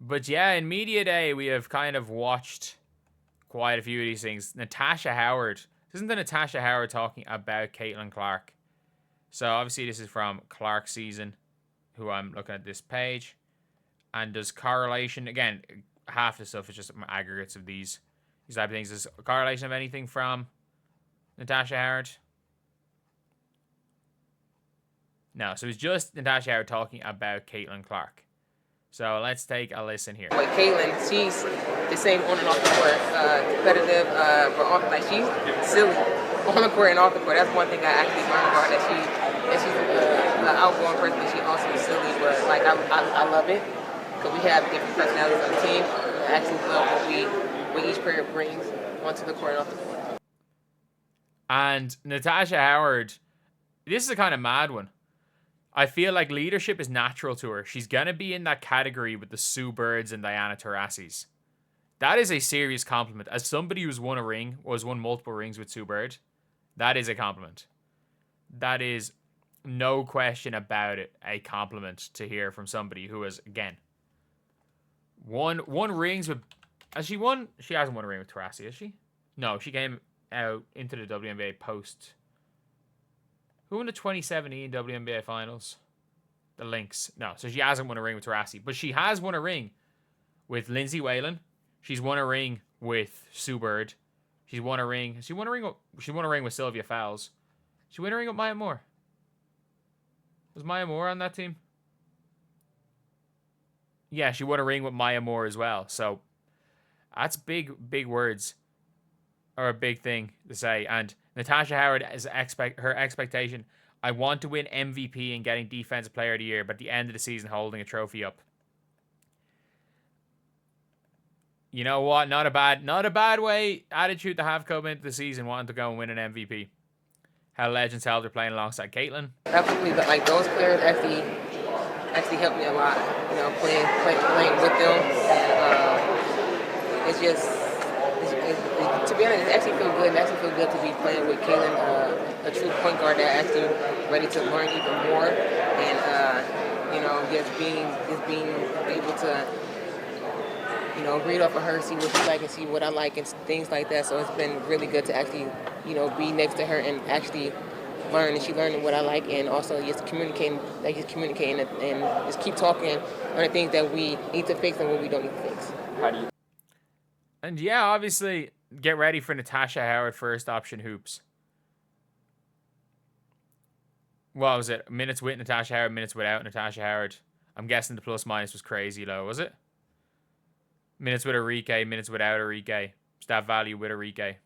But yeah, in Media Day, we have kind of watched quite a few of these things. Natasha Howard. Isn't the Natasha Howard talking about Caitlin Clark? So obviously this is from Clark Season, who I'm looking at this page. And does correlation, again, half the stuff is just aggregates of these type of things. Does correlation of anything from Natasha Howard? No, so it's just Natasha Howard talking about Caitlin Clark. So let's take a listen here. Like Caitlin, she's the same on and off the court, competitive, but often like she's silly on the court and off the court. That's one thing I actually learned about her, that she's an outgoing person, but she also is silly. But like I love it because we have different personalities on the team. I actually love what each player brings onto the court and off the court. And Natasha Howard, this is a kind of mad one. I feel like leadership is natural to her. She's going to be in that category with the Sue Birds and Diana Taurasis. That is a serious compliment. As somebody who's won multiple rings with Sue Bird, that is a compliment. That is no question about it, a compliment to hear from somebody who has, again, won rings with... Has she won? She hasn't won a ring with Taurasi, has she? No, she came out into the WNBA post... Who won the 2017 WNBA Finals? The Lynx. No, so she hasn't won a ring with Taurasi. But she has won a ring with Lindsay Whalen. She's won a ring with Sue Bird. She won a ring with Sylvia Fowles. She won a ring with Maya Moore. Was Maya Moore on that team? Yeah, she won a ring with Maya Moore as well. So that's big words. Or a big thing to say. And Natasha Howard is her expectation. I want to win MVP and getting Defensive Player of the Year, but at the end of the season holding a trophy up. You know what? Not a bad way attitude to have come into the season, wanting to go and win an MVP. How Legends held her playing alongside Caitlin. Absolutely, but like those players actually helped me a lot. You know, playing with them, and it's just. To be honest, it actually feels good. It actually feels good to be playing with Caitlin, a true point guard that actually ready to learn even more, and just being able to read off of her, see what she like and see what I like and things like that. So it's been really good to actually be next to her and actually learn, and she learning what I like, and also just communicating and just keep talking on the things that we need to fix and what we don't need to fix. And yeah, obviously, get ready for Natasha Howard first option hoops. What was it? Minutes with Natasha Howard, minutes without Natasha Howard. I'm guessing the plus minus was crazy low, was it? Minutes with Arike, minutes without Arike. Stat value with Arike.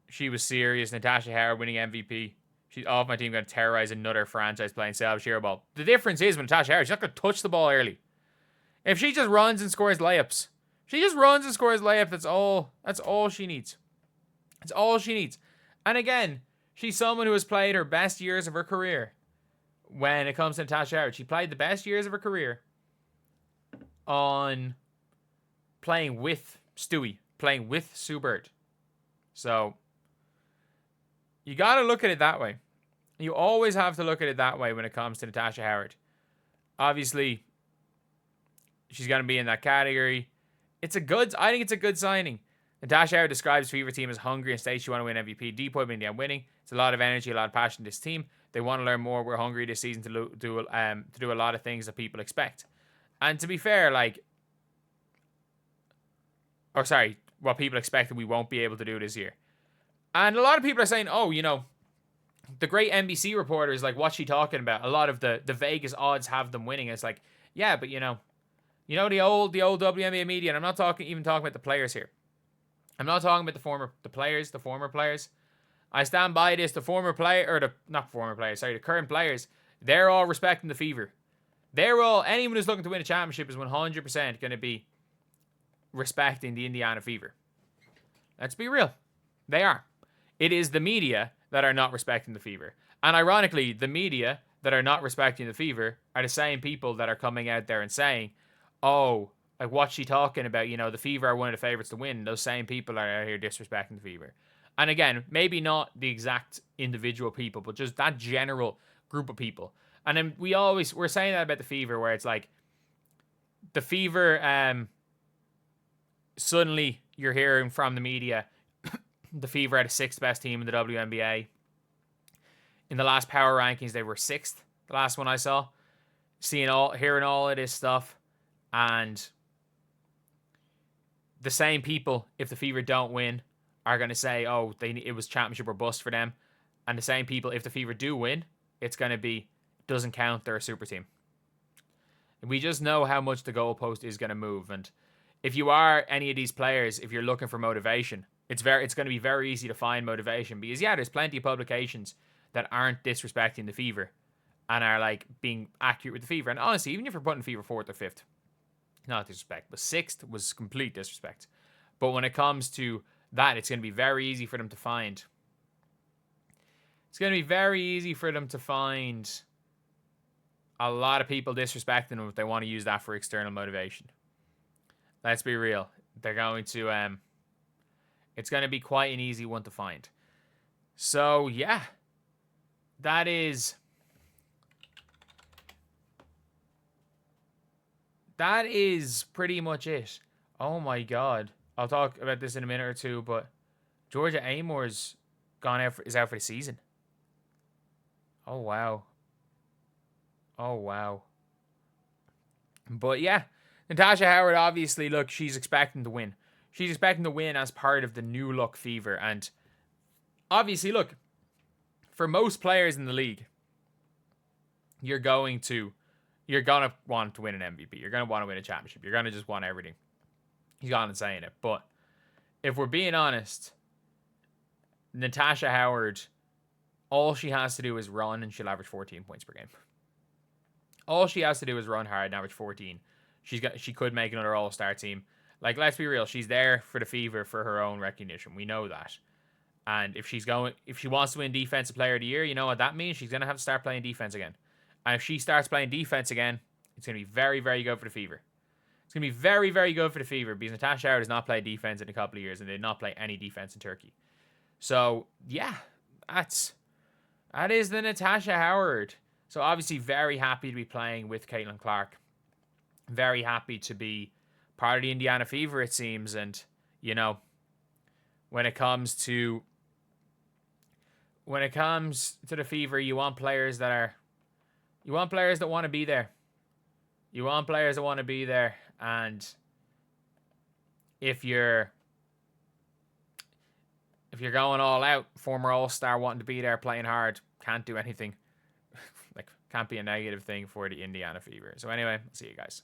She was serious. Natasha Howard winning MVP. She's off my team, going to terrorize another franchise playing Salvage Hero Ball. The difference is with Natasha Howard, she's not going to touch the ball early. If she just runs and scores layups, that's all she needs. That's all she needs. And again, she's someone who has played her best years of her career. When it comes to Natasha Howard, she played the best years of her career on playing with Stewie, playing with Sue Bird. So you got to look at it that way. You always have to look at it that way when it comes to Natasha Howard. Obviously, she's going to be in that category. I think it's a good signing. Natasha Howard describes Fever team as hungry and states she want to win MVP. Depoy being down winning. It's a lot of energy, a lot of passion in this team. They want to learn more. We're hungry this season to do a lot of things that people expect. And to be fair, what people expected we won't be able to do this year. And a lot of people are saying, the great NBC reporters, what's she talking about? A lot of the Vegas odds have them winning. It's like, yeah, but the old WNBA media, and I'm not talking about the players here. I'm not talking about the former players. I stand by this. The current players, they're all respecting the Fever. Anyone who's looking to win a championship is 100% going to be respecting the Indiana Fever. Let's be real. They are. It is the media that are not respecting the Fever. And ironically, the media that are not respecting the Fever are the same people that are coming out there and saying, what's she talking about? The Fever are one of the favorites to win. Those same people are out here disrespecting the Fever. And again, maybe not the exact individual people, but just that general group of people. And then we're saying that about the Fever, where it's like the Fever, suddenly you're hearing from the media, the Fever are the 6th best team in the WNBA. In the last power rankings, they were 6th. The last one I saw. Hearing all of this stuff, and the same people, if the Fever don't win, are going to say, oh, it was championship or bust for them. And the same people, if the Fever do win, it's going to be, doesn't count, they're a super team. We just know how much the goalpost is going to move. And if you are any of these players, if you're looking for motivation, it's going to be very easy to find motivation, because there's plenty of publications that aren't disrespecting the Fever and are like being accurate with the Fever. And honestly, even if you're putting Fever 4th or 5th, not disrespect, but 6th was complete disrespect. But when it comes to that, it's going to be very easy for them to find. It's going to be very easy for them to find a lot of people disrespecting them if they want to use that for external motivation. Let's be real. They're going to, it's going to be quite an easy one to find. So, yeah. That is pretty much it. Oh my God. I'll talk about this in a minute or two, but Georgia Amor's is out for the season. Oh wow. But yeah, Natasha Howard, obviously, look, she's expecting to win. She's expecting to win as part of the new look Fever. And obviously, look, for most players in the league, you're going to want to win an MVP. You're going to want to win a championship. You're going to just want everything. He's gone and saying it. But if we're being honest, Natasha Howard, all she has to do is run and she'll average 14 points per game. All she has to do is run hard and average 14. She could make another all-star team. Like, let's be real, she's there for the Fever for her own recognition. We know that. And if she wants to win Defensive Player of the Year, you know what that means? She's going to have to start playing defense again. And if she starts playing defense again, it's going to be very, very good for the Fever. It's going to be very, very good for the Fever, because Natasha Howard has not played defense in a couple of years, and they did not play any defense in Turkey. So, yeah, that is the Natasha Howard. So, obviously, very happy to be playing with Caitlin Clark. Very happy to be part of the Indiana Fever, it seems. And, you know, when it comes to the Fever, you want players that want to be there. You want players that want to be there. And if you're going all out, former all-star wanting to be there, playing hard, can't do anything. Like, can't be a negative thing for the Indiana Fever. So anyway, I'll see you guys.